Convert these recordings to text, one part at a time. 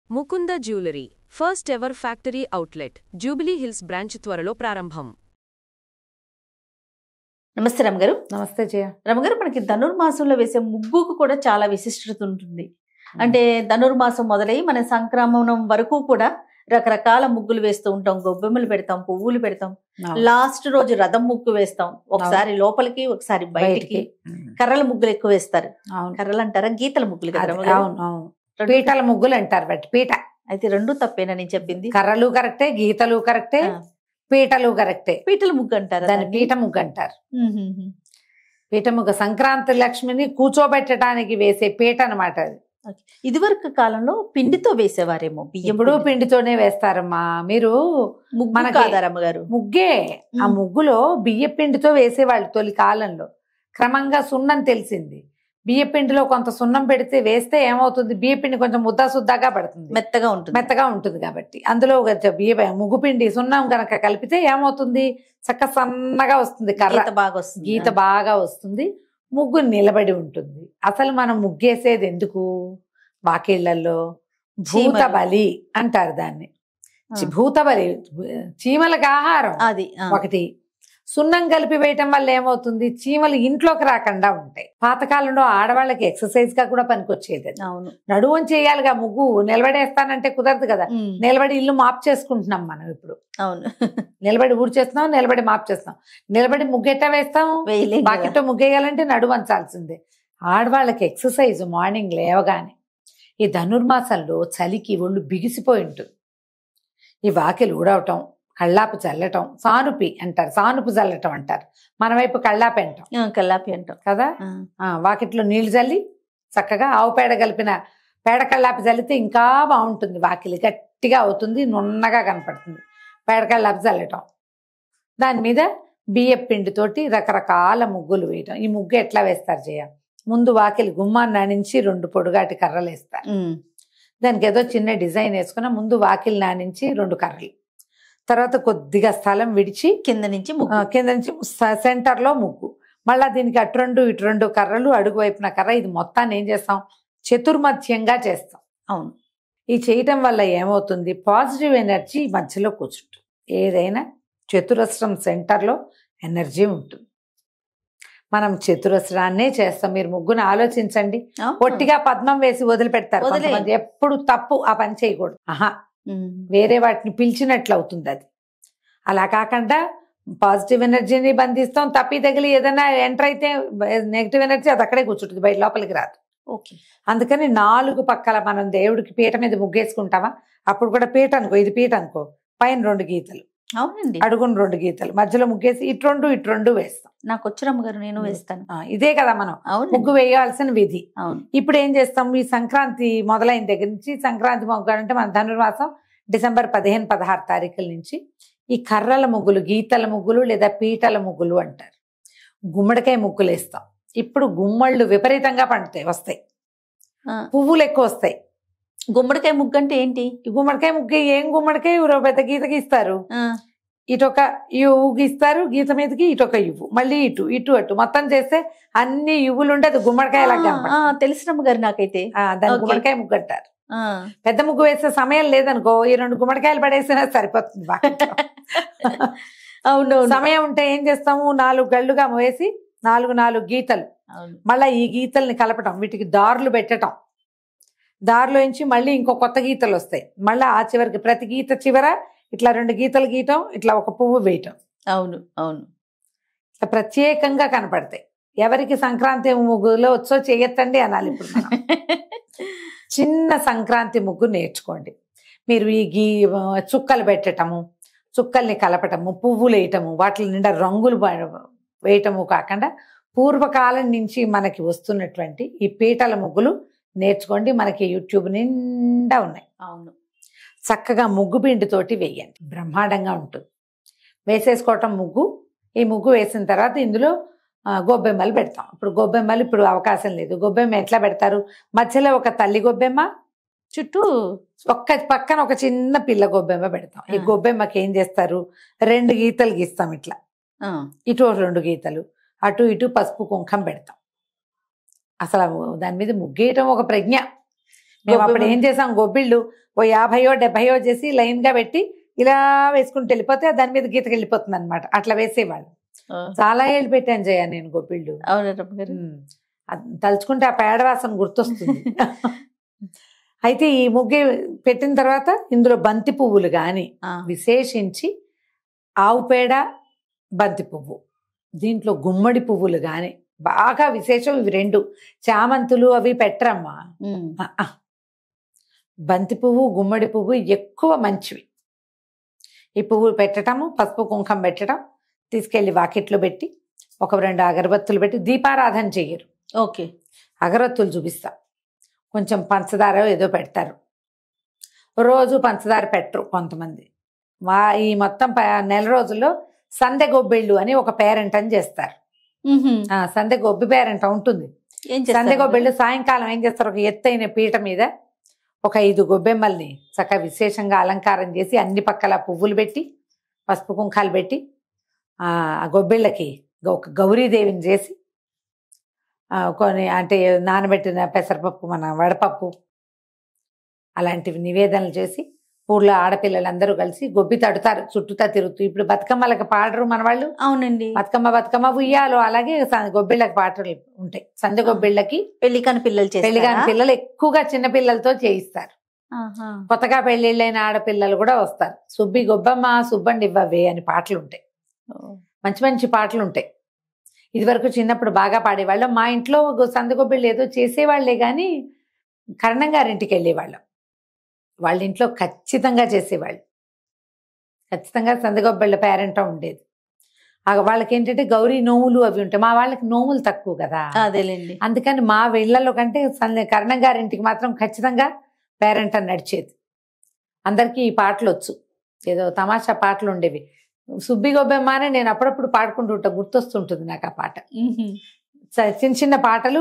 Mukunda jewellery first ever factory outlet jubilee hills branch త్వరలో ప్రారంభం. నమస్తే రమగారు. నమస్తే జయ. రమగారు, మనకి ధనుర్మాసంలో వేసే ముగ్గుకు కూడా చాలా విశిష్టత ఉంటుంది. అంటే ధనుర్మాసం మొదలై మన సంక్రమణం వరకు కూడా రకరకాల ముగ్గులు వేస్తూ ఉంటాం. గొబ్బెమ్మలు పెడతాం, పువ్వులు పెడతాం, లాస్ట్ రోజు రథం ముగ్గు వేస్తాం. ఒకసారి లోపలికి, ఒకసారి బయటికి. కర్రల ముగ్గులు ఎక్కువ వేస్తారు. కర్రలు అంటారా, గీతల ముగ్గులు కదా? పీటల ముగ్గులు అంటారు. బట్టి పీట అయితే రెండు తప్పేనా నేను చెప్పింది? కర్రలు కరెక్టే, గీతలు కరెక్టే, పీటలు కరెక్టే. పీటల ముగ్గు అంటారు, దాన్ని పీట ముగ్గు అంటారు. పీట ముగ్గు సంక్రాంతి లక్ష్మిని కూర్చోబెట్టడానికి వేసే పీట అనమాట అది. ఇదివరకు కాలంలో పిండితో వేసేవారేమో, ఇప్పుడు పిండితోనే వేస్తారమ్మా. మీరు ముగ్గు కాదారమ్మ గారు? ముగ్గే. ఆ ముగ్గులో బియ్య పిండితో వేసేవాళ్ళు తొలి కాలంలో. క్రమంగా సున్నం తెలిసింది. బియ్య పిండిలో కొంత సున్నం పెడితే వేస్తే ఏమవుతుంది, బియ్య పిండి కొంచెం ముద్దా సుద్దాగా పడుతుంది, మెత్తగా ఉంటుంది కాబట్టి అందులో ముగ్గు పిండి సున్నం కనుక కలిపితే ఏమవుతుంది, చక్క సన్నగా వస్తుంది, గీత బాగా వస్తుంది, ముగ్గు నిలబడి ఉంటుంది. అసలు మనం ముగ్గేసేది ఎందుకు? వాకిళ్లలో భూత బలి అంటారు దాన్ని. భూత బలి, చీమలకు ఆహారం అది ఒకటి. సున్నం కలిపి వేయటం వల్ల ఏమవుతుంది, చీమలు ఇంట్లోకి రాకుండా ఉంటాయి. పాతకాలంలో ఆడవాళ్ళకి ఎక్సర్సైజ్ గా కూడా పనికొచ్చేది. నడువం చేయాలిగా, ముగ్గు నిలబడేస్తానంటే కుదరదు కదా. నిలబడి ఇల్లు మాప్ చేసుకుంటున్నాం మనం ఇప్పుడు. నిలబడి ఊడ్చేస్తున్నాం, నిలబడి మాప్ చేస్తాం. నిలబడి ముగ్గెట్టా వేస్తాం, బాకెట్తో ముగ్గేయాలంటే నడువంచాల్సిందే. ఆడవాళ్ళకి ఎక్సర్సైజ్ మార్నింగ్ లేవగానే. ఈ ధనుర్మాసంలో చలికి ఒళ్ళు బిగిసిపోయి ఉంటుంది. ఈ వాకిలు ఊడవటం, కళ్ళాపు చల్లటం, సానుపి అంటారు, సానుపు చల్లటం అంటారు. మన వైపు కళ్ళాపి అంటాం కదా. వాకిట్లో నీళ్లు చల్లి చక్కగా ఆవు పేడ కలిపిన పేడ కళ్ళాపి చల్లితే ఇంకా బాగుంటుంది. వాకిలి గట్టిగా అవుతుంది, నున్నగా కనపడుతుంది. పేడ కళ్ళాపి చల్లటం, దాని మీద బియ్యం పిండితోటి రకరకాల ముగ్గులు వేయటం. ఈ ముగ్గు ఎట్లా వేస్తారు జయ? ముందు వాకిలి గుమ్మాన్ని నానించి 2 పొడుగాటి కర్రలు వేస్తారు. దానికి ఏదో చిన్న డిజైన్ వేసుకున్న ముందు వాకిలి నానించి 2 కర్రలు, తర్వాత కొద్దిగా స్థలం విడిచి కింద నుంచి సెంటర్ లో ముగ్గు, మళ్ళా దీనికి అటు 2 ఇటు 2 కర్రలు, అడుగు వైపున కర్ర. ఇది మొత్తాన్ని ఏం చేస్తాం, చతుర్మధ్యంగా చేస్తాం. అవును, ఈ చేయటం వల్ల ఏమవుతుంది, పాజిటివ్ ఎనర్జీ మధ్యలో కూర్చుంటుంది. ఏదైనా చతురస్రం సెంటర్లో ఎనర్జీ ఉంటుంది. మనం చతురస్రాన్నే చేస్తాం. మీరు ముగ్గును ఆలోచించండి. పొట్టిగా పద్మం వేసి వదిలిపెడతారు కొంతమంది. ఎప్పుడు తప్పు, ఆ పని చేయకూడదు. వేరే వాటిని పిలిచినట్లు అవుతుంది అది. అలా కాకుండా పాజిటివ్ ఎనర్జీని బంధిస్తాం. తప్పి తగిలి ఏదైనా ఎంటర్ అయితే నెగిటివ్ ఎనర్జీ అది అక్కడే కూర్చుంటుంది, బయట లోపలికి రాదు. అందుకని 4 పక్కల మనం దేవుడికి పీట మీద ముగ్గేసుకుంటామా, అప్పుడు కూడా పీట అనుకో, ఇది పీట అనుకో, పైన 2 గీతలు, అవునండి, అడుగును 2 గీతలు, మధ్యలో ముగ్గేసి ఇటు 2 వేస్తాం. నాకు వచ్చినమ్మ గారు, నేను వేస్తాను. ఇదే కదా మనం ముగ్గు వేయాల్సిన విధి. ఇప్పుడు ఏం చేస్తాం, ఈ సంక్రాంతి మొదలైన దగ్గర నుంచి, సంక్రాంతి ముగ్గు అంటే మన ధనుర్మాసం డిసెంబర్ 15-16 తారీఖుల నుంచి ఈ కర్రల ముగ్గులు, గీతల ముగ్గులు లేదా పీటల ముగ్గులు అంటారు. గుమ్మడికాయ ముగ్గులు వేస్తాం. ఇప్పుడు గుమ్మళ్ళు విపరీతంగా వస్తాయి, పువ్వులు ఎక్కువ వస్తాయి. గుమ్మడికాయ ముగ్గు అంటే ఏంటి? గుమ్మడికాయ ముగ్గు ఏం, గుమ్మడికాయ పెద్ద గీత గీస్తారు, ఇటొక ఇవ్వు గీస్తారు, గీత మీదకి ఇటొక ఇవ్వు, మళ్ళీ ఇటు అటు మొత్తం చేస్తే అన్ని ఇవ్వులు ఉంటే అది గుమ్మడికాయ లాగా తెలిసినమ్మ గారు నాకైతే. దాన్ని గుమ్మడికాయ ముగ్గు అంటారు. పెద్ద ముగ్గు వేసే సమయం లేదనుకో, ఈ 2 గుమ్మడికాయలు పడేసినా సరిపోతుంది. అవును, సమయం ఉంటే ఏం చేస్తాము, 4 గళ్ళుగా వేసి 4 గీతలు, మళ్ళీ ఈ గీతల్ని కలపటం, వీటికి దారులు పెట్టడం, దారిలో నుంచి మళ్ళీ ఇంకో కొత్త గీతలు వస్తాయి. మళ్ళీ ఆ చివరికి ప్రతి గీత చివర ఇట్లా 2 గీతలు గీయటం, ఇట్లా ఒక పువ్వు వేయటం. అవును, ఇట్లా ప్రత్యేకంగా కనపడతాయి. ఎవరికి సంక్రాంతి ముగ్గులో వచ్చో చేయొద్దండి అనాలి. ఇప్పుడు మనం చిన్న సంక్రాంతి ముగ్గు నేర్చుకోండి. మీరు ఈ చుక్కలు పెట్టటము, చుక్కల్ని కలపటము, పువ్వులు వేయటము, వాటి నిండా రంగులు వేయటము కాకుండా పూర్వకాలం నుంచి మనకి వస్తున్నటువంటి ఈ పీటల ముగ్గులు నేర్చుకోండి. మనకి యూట్యూబ్ నిండా ఉన్నాయి. అవును, చక్కగా ముగ్గు పిండితోటి వేయండి, బ్రహ్మాండంగా ఉంటుంది. వేసేసుకోవటం ముగ్గు. ఈ ముగ్గు వేసిన తర్వాత ఇందులో గొబ్బెమ్మలు పెడతాం. ఇప్పుడు అవకాశం లేదు. గొబ్బెమ్మ ఎట్లా పెడతారు, మధ్యలో ఒక తల్లి గొబ్బెమ్మ, చుట్టూ పక్కన ఒక చిన్న పిల్ల గొబ్బెమ్మ పెడతాం. ఈ గొబ్బెమ్మకి ఏం చేస్తారు, 2 గీతలు గీస్తాం ఇట్లా, ఇటు 2 గీతలు, అటు ఇటు పసుపు కుంకం పెడతాం. అసలు దాని మీద ముగ్గేయటం ఒక ప్రజ్ఞ. మేము అప్పుడు ఏం చేసాం, గొబ్బిళ్ళు ఓ 50 70 చేసి లైన్ గా పెట్టి ఇలా వేసుకుంటూ వెళ్ళిపోతే దాని మీద గీతకి వెళ్ళిపోతుంది అనమాట. అట్లా వేసేవాళ్ళు. చాలా ఏళ్ళు పెట్టాను జయ నేను గొబ్బిళ్ళు. తలుచుకుంటే ఆ పేడవాసన గుర్తొస్తుంది. అయితే ఈ ముగ్గు పెట్టిన తర్వాత ఇందులో బంతి పువ్వులు గాని విశేషించి ఆవు పేడ, బంతి పువ్వు, దీంట్లో గుమ్మడి పువ్వులు గాని బాగా విశేషం. ఇవి 2 చామంతులు అవి పెట్టరమ్మా. బంతి పువ్వు, గుమ్మడి పువ్వు ఎక్కువ మంచివి. ఈ పువ్వులు పెట్టటము, పసుపు కుంకం పెట్టడం, తీసుకెళ్లి వాకిట్లో పెట్టి ఒక 2 అగరబత్తులు పెట్టి దీపారాధన చెయ్యరు. ఓకే, అగరబత్తులు చూపిస్తా. కొంచెం పంచదార ఏదో పెడతారు. రోజు పంచదార పెట్టరు కొంతమంది. ఈ మొత్తం నెల రోజుల్లో సందె గొబ్బిళ్ళు అని ఒక పేరెంట్ అని చేస్తారు. సందె గొబ్బి పేరెంట్ ఉంటుంది. సందె గొబ్బిళ్ళు సాయంకాలం ఏం చేస్తారు, ఒక ఎత్తైన పీట మీద ఒక 5 గొబ్బెమ్మల్ని చక్కగా విశేషంగా అలంకారం చేసి అన్ని పక్కల పువ్వులు పెట్టి పసుపు కుంకాలు పెట్టి ఆ గొబ్బిళ్ళకి ఒక గౌరీదేవిని చేసి కొన్ని అంటే నానబెట్టిన పెసరపప్పు, మన వడపప్పు అలాంటివి నివేదనలు చేసి ఊళ్ళో ఆడపిల్లలందరూ కలిసి గొబ్బి తడుతారు, చుట్టూతా తిరుగుతూ. ఇప్పుడు బతుకమ్మలకు పాడరు మన వాళ్ళు. అవునండి, బతుకమ్మ ఉయ్యాలో అలాగే గొబ్బిళ్ళకి పాటలు ఉంటాయి. సంధ్య గొబ్బిళ్ళకి పెళ్లికాని పిల్లలు ఎక్కువగా చిన్న పిల్లలతో చేయిస్తారు. కొత్తగా పెళ్లిళ్ళైన ఆడపిల్లలు కూడా వస్తారు. సుబ్బి గొబ్బమ్మ సుబ్బండి ఇవ్వవే అని పాటలు ఉంటాయి. మంచి మంచి పాటలు ఉంటాయి. ఇది వరకు చిన్నప్పుడు బాగా పాడేవాళ్ళం. మా ఇంట్లో సంధ్య గొబ్బిళ్ళు ఏదో చేసేవాళ్లే గాని కరణం గారింటికి వెళ్ళేవాళ్ళం. వాళ్ళ ఇంట్లో ఖచ్చితంగా చేసేవాళ్ళు. ఖచ్చితంగా సందగొబ్బళ్ళ పేరెంట్ ఉండేది. వాళ్ళకి ఏంటంటే గౌరీ నోములు అవి ఉంటాయి. మా వాళ్ళకి నోములు తక్కువ కదా, అదేలేండి. అందుకని మా ఇళ్లలో కంటే కరణం గారింటికి మాత్రం ఖచ్చితంగా పేరెంట్ అని నడిచేది. అందరికీ ఈ పాటలు వచ్చు. ఏదో తమాషా పాటలు ఉండేవి. సుబ్బి గొబ్బెమ్మ అని నేను అప్పుడప్పుడు పాడుకుంటూ ఉంటా, గుర్తొస్తుంటుంది నాకు ఆ పాట. చిన్న చిన్న పాటలు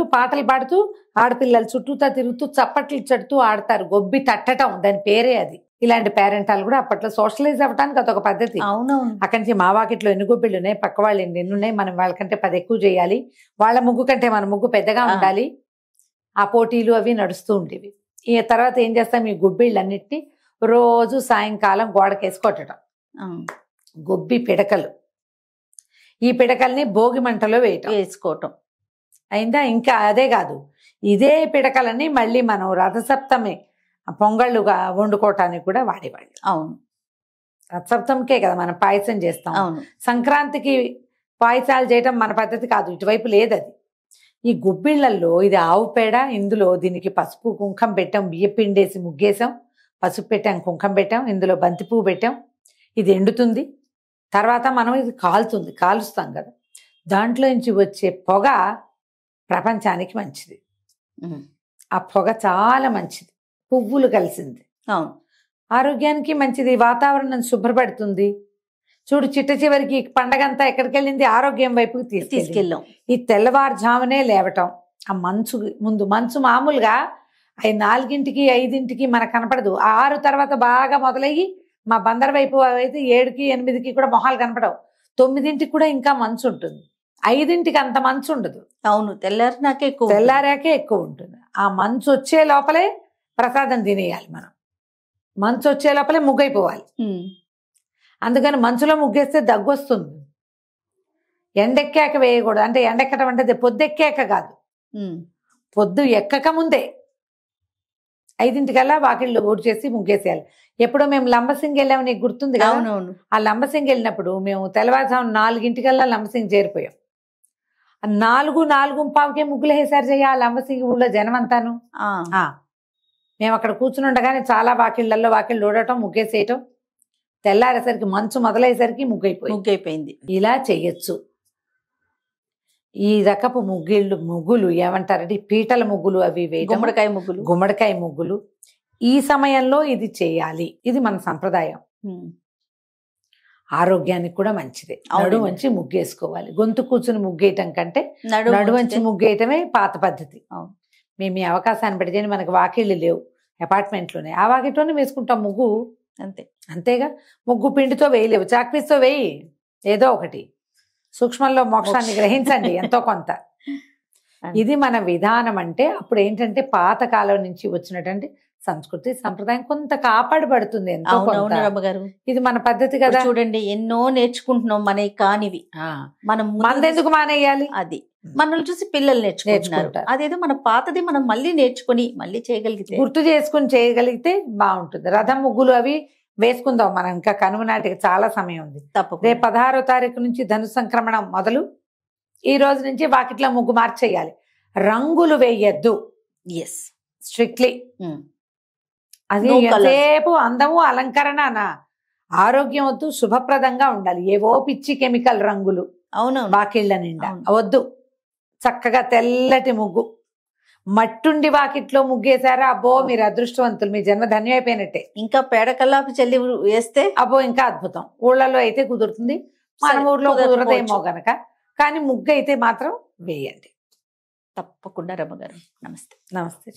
పాడుతూ ఆడపిల్లలు చుట్టూతా తిరుగుతూ చప్పట్లు చెడుతూ ఆడతారు. గొబ్బి తట్టడం దాని పేరే అది. ఇలాంటి పేరెంటాలు కూడా అప్పట్లో సోషలైజ్ అవ్వడానికి అదొక పద్ధతి. అవునవును. అక్కడి నుంచి మా వాకిట్లో ఎన్ని గొబ్బిళ్ళు ఉన్నాయి, పక్క వాళ్ళు ఎన్ని ఉన్నాయి, మనం వాళ్ళకంటే 10 ఎక్కువ చేయాలి, వాళ్ళ ముగ్గు కంటే మన ముగ్గు పెద్దగా ఉండాలి. ఆ పోటీలు అవి నడుస్తూ ఉండేవి. ఈ తర్వాత ఏం చేస్తాం, ఈ గొబ్బిళ్ళన్నిటినీ రోజు సాయంకాలం గోడకేసి కొట్టడం. గొబ్బి పిడకలు, ఈ పిడకల్ని భోగి మంటలో వేసుకోవటం అయిందా. ఇంకా అదే కాదు, ఇదే పిడకలని మళ్ళీ మనం రథసప్తమి పొంగళ్ళుగా వండుకోవటానికి కూడా వాడేవాళ్ళు. అవును, రథసప్తమికే కదా మనం పాయసం చేస్తాం. సంక్రాంతికి పాయసాలు చేయటం మన పద్ధతి కాదు, ఇటువైపు లేదది. ఈ గొబ్బిళ్లలో ఇది ఆవు పేడ, ఇందులో దీనికి పసుపు కుంకం పెట్టాం, బియ్య పిండేసి ముగ్గేసాం, పసుపు పెట్టాం, కుంకం పెట్టాం, ఇందులో బంతి పువ్వు పెట్టాం. ఇది ఎండుతుంది, తర్వాత మనం ఇది కాలుస్తాం కదా, దాంట్లో నుంచి వచ్చే పొగ ప్రపంచానికి మంచిది. ఆ పొగ చాలా మంచిది, పువ్వులు కలిసింది. అవును, ఆరోగ్యానికి మంచిది, వాతావరణం శుభ్రపడుతుంది. చూడు, చిట్ట చివరికి పండగంతా ఎక్కడికి వెళ్ళింది, ఆరోగ్యం వైపుకి తీసుకెళ్ళాం. ఈ తెల్లవారుజామునే లేవటం, ఆ మంచు మామూలుగా 4ంటికి 5ంటికి మనకు కనపడదు. 6 తర్వాత బాగా మొదలయ్యి మా బందర్ వైపు అయితే 7కి 8కి కూడా మొహాలు కనపడవు. 9ంటికి కూడా ఇంకా మంచు ఉంటుంది. 5ంటికి అంత మంచు ఉండదు. అవును, తెల్లారాకే ఎక్కువ ఉంటుంది. ఆ మంచు వచ్చే లోపలే ప్రసాదం తినేయాలి మనం. మంచు వచ్చే లోపలే ముగ్గైపోవాలి. అందుకని మంచులో ముగ్గేస్తే దగ్గు వస్తుంది. ఎండెక్కాక వేయకూడదు. అంటే ఎండెక్కడం అంటే పొద్దెక్కాక కాదు, పొద్దు ఎక్కక ముందే 5ంటికల్లా వాకిళ్ళు ఊడి చేసి ముగ్గేసేయాలి. ఎప్పుడో మేము లంబసింగ్ వెళ్ళాము, నీకు గుర్తుంది కదా. ఆ లంబసింగ్ వెళ్ళినప్పుడు మేము తెల్లవారుజాము 4ంటికల్లా లంబసింగ్ చేరిపోయాం. 4:45కే ముగ్గులు వేసారు చెయ్య ఆ లంబసింగి ఊళ్ళో జనం అంతాను. మేము అక్కడ కూర్చుని ఉండగానే చాలా వాకిళ్ళల్లో వాకిళ్ళు ఊడటం, ముగ్గేసేయటం, తెల్లారేసరికి మంచు మొదలయ్యేసరికి ముగ్గైపోయింది. ఇలా చెయ్యొచ్చు. ఈ రకపు ముగ్గులు ఏమంటారంటే పీటల ముగ్గులు అవి వేయటం, గుమ్మడికాయ ముగ్గులు ఈ సమయంలో ఇది చేయాలి. ఇది మన సంప్రదాయం. ఆరోగ్యానికి కూడా మంచిదే. నడుము వంచి ముగ్గేసుకోవాలి. గొంతు కూర్చుని ముగ్గేయటం కంటే నడుము వంచి ముగ్గేయటమే పాత పద్ధతి. మేము ఈ అవకాశాన్ని పెడితే మనకు వాకిళ్ళు లేవు, అపార్ట్మెంట్లోనే, ఆ వాకిట్లోనే వేసుకుంటాం ముగ్గు. అంతేగా, ముగ్గు పిండితో వేయలేవు, చాక్పీస్తో వేయి, ఏదో ఒకటి. సూక్ష్మంలో మోక్షాన్ని గ్రహించండి ఎంతో కొంత. ఇది మన విధానం. అంటే అప్పుడు ఏంటంటే పాత కాలం నుంచి వచ్చినటువంటి సంస్కృతి సంప్రదాయం కొంత కాపాడబడుతుంది ఎంతో అవునవును కొంత. రమ్మగారు. ఇది మన పద్ధతి కదా. చూడండి ఎన్నో నేర్చుకుంటున్నాం మనకి కానివి. మనం మనదెందుకు మానేయాలి? అది మనల్ని చూసి పిల్లలు నేర్చుకుంటున్నారు. అదేదో మన పాతది మనం మళ్ళీ నేర్చుకుని మళ్ళీ చేయగలిగితే, గుర్తు చేసుకుని చేయగలిగితే బాగుంటుంది. రథం ముగ్గులు అవి వేసుకుందాం మనం. ఇంకా కనుమ నాటికి చాలా సమయం ఉంది. తప్పకుండా. రేపు 16వ తారీఖు నుంచి ధను సంక్రమణం మొదలు. ఈ రోజు నుంచి వాకిట్లో ముగ్గు మార్చేయాలి. రంగులు వేయద్దు. Yes, strictly. అది No colours. ఎంతసేపు అందము అలంకరణ, ఆరోగ్యం వద్దు, శుభప్రదంగా ఉండాలి. ఏవో పిచ్చి కెమికల్ రంగులు అవునవును. వాకిళ్ళ నిండా వద్దు. చక్కగా తెల్లటి ముగ్గు. మట్టుండి వాకిట్లో ముగ్గేశారా, అబ్బో మీరు అదృష్టవంతులు, మీ జన్మ ధన్యమైపోయినట్టే. ఇంకా పేడ కల్లాపి చల్లి వేస్తే అబ్బో ఇంకా అద్భుతం. ఊళ్ళలో అయితే కుదురుతుంది, మన సరే, ఊర్లో కుదరకపోవచ్చు. కుదరదేమో గనక. కానీ ముగ్గు అయితే మాత్రం వేయండి. తప్పకుండా రమ్మగారు. నమస్తే. నమస్తే.